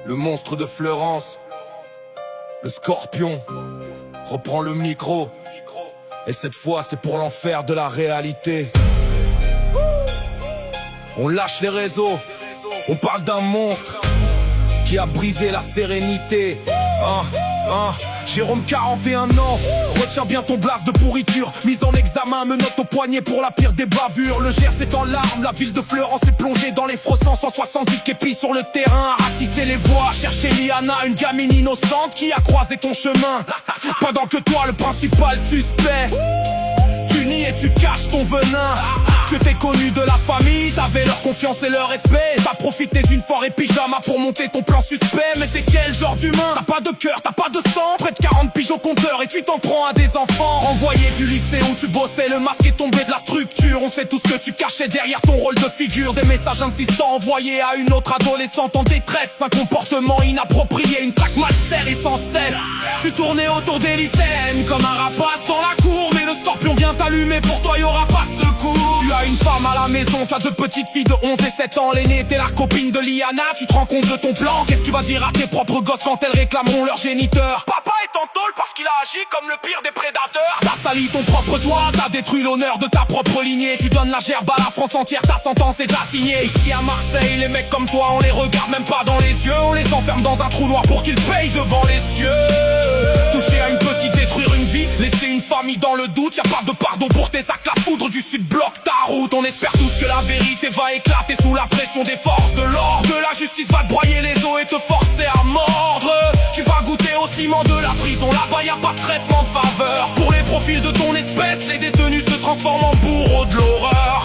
Le monstre de Fleurance, le scorpion, reprend le micro. Et cette fois c'est pour l'enfer de la réalité. On lâche les réseaux, on parle d'un monstre qui a brisé la sérénité. Jérôme, 41 ans, retiens bien ton blast de pourriture. Mise en examen, menotte au poignet pour la pire des bavures. Le Gers est en larmes, la ville de Fleurance est plongée dans les froissants. 170 képis sur le terrain, à ratisser les bois, à chercher Liana, une gamine innocente qui a croisé ton chemin. Pendant que toi, le principal suspect, tu nies et tu caches ton venin. Que t'es connu de la famille, t'avais leur confiance et leur respect. T'as profité d'une forêt pyjama pour monter ton plan suspect. Mais t'es quel genre d'humain? T'as pas de cœur, t'as pas de sang. Près de 40 piges au compteur et tu t'en prends à des enfants. Renvoyé du lycée où tu bossais, le masque est tombé de la structure. On sait tout ce que tu cachais derrière ton rôle de figure. Des messages insistants envoyés à une autre adolescente en détresse. Un comportement inapproprié, une traque malsaine et sans cesse. Tu tournais autour des lycéennes comme un rapace dans la cour. Mais le scorpion vient t'allumer, pour toi y'aura pas de secours. Tu as une femme à la maison, tu as deux petites filles de 11 et 7 ans. L'aînée était la copine de Liana, tu te rends compte de ton plan. Qu'est-ce que tu vas dire à tes propres gosses quand elles réclameront leur géniteur? Papa est en tôle parce qu'il a agi comme le pire des prédateurs. T'as sali ton propre toit, t'as détruit l'honneur de ta propre lignée. Tu donnes la gerbe à la France entière, ta sentence est déjà signée. Ici à Marseille, les mecs comme toi, on les regarde même pas dans les yeux. On les enferme dans un trou noir pour qu'ils payent devant les cieux. Toucher à une petite, détruire une vie, laisser une famille dans le doute. Y'a pas de pardon pour tes actes, la foudre du sud bloque ta route. On espère tous que la vérité va éclater sous la pression des forces de l'ordre. Que la justice va te broyer les os et te forcer à mordre. Tu vas goûter au ciment de la prison, là-bas y'a pas de traitement de faveur. Pour les profils de ton espèce, les détenus se transforment en bourreaux de l'horreur.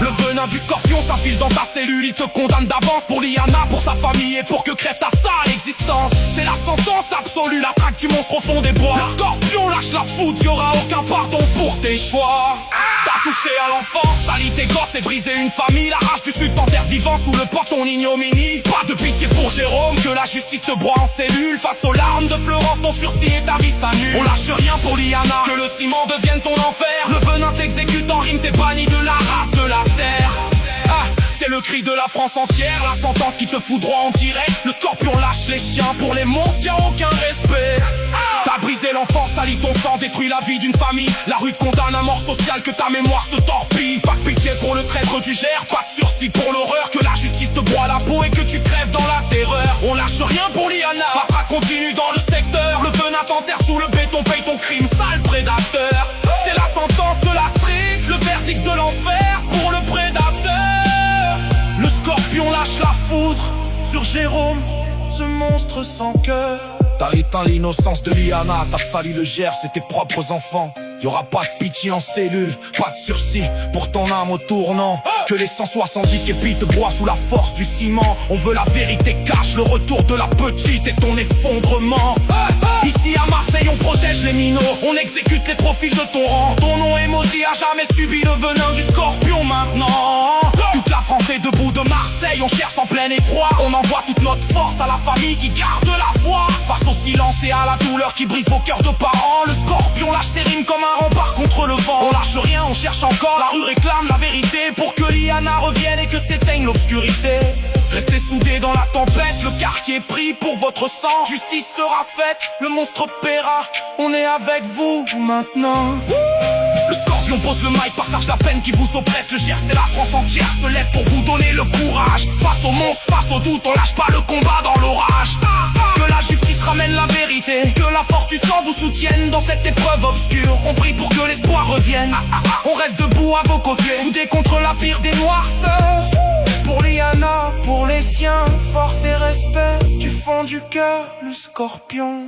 Le venin du scorpion s'infile dans ta cellule, il te condamne d'avance pour Liana, pour sa famille et pour que crève ta sale existence. C'est la sentence absolue, la traque du monstre au fond des bois. Le scorpion lâche la foudre, y'aura aucun pardon pour tes choix. T'as touché à l'enfance, sali tes gosses et brisé une famille. La rage du sud t'enterre vivant sous le poids de ton ignominie. Pas de pitié pour Jérôme, que la justice te broie en cellule. Face aux larmes de Fleurance, ton sursis et ta vie s'annule. On lâche rien pour Liana, que le ciment devienne ton enfer. Le venin t'exécute en rime, t'es banni de la race, de la terre. C'est le cri de la France entière, la sentence qui te fout droit en direct. Le scorpion lâche les chiens, pour les monstres y'a aucun respect. T'as brisé l'enfance, sali ton sang, détruit la vie d'une famille. La rue te condamne à mort sociale, que ta mémoire se torpille. Pas de pitié pour le traître du Gers, pas de sursis pour l'horreur. Que la justice te broie la peau et que tu crèves dans la terreur. On lâche rien pour Liana, la traque continue dans le secteur. Le venin t'enterre sous le béton, paye ton crime, sale prédateur. C'est la sentence de la street, le verdict de l'enfer pour le prédateur. Le scorpion lâche la foudre sur Jérôme, ce monstre sans cœur. T'as éteint l'innocence de Liana, t'as sali le Gers et tes propres enfants. Y'aura pas de pitié en cellule, pas de sursis pour ton âme au tournant. Que les 170 képis te broient sous la force du ciment. On veut la vérité cache, le retour de la petite et ton effondrement. Ici à Marseille on protège les minots, on exécute les profils de ton rang. Ton nom est maudit, a jamais subi le venin du scorpion maintenant. Toute la France est debout de Marseille, on cherche en plein effroi. On envoie toute notre force à la famille qui garde la foi. Face au silence et à la douleur qui brise vos cœurs de parents. Le scorpion lâche ses rimes comme un rempart contre le vent. On lâche rien, on cherche encore, la rue réclame la vérité. Pour que Liana revienne et que s'éteigne l'obscurité. Restez soudés dans la tempête, le quartier est pris pour votre sang. Justice sera faite, le monstre paiera. On est avec vous maintenant. Le scorpion pose le mic, partage la peine qui vous oppresse. Le Gers et la France entière se lève pour vous donner le courage. Face aux monstres, face aux doutes, on lâche pas le combat dans l'orage. Que la justice ramène la vérité, que la force du sang vous soutienne dans cette épreuve obscure. On prie pour que l'espoir revienne. On reste debout à vos côtés, soudés contre la pire des noirceurs. Pour Liana, pour les siens, force et respect du fond du cœur, le scorpion.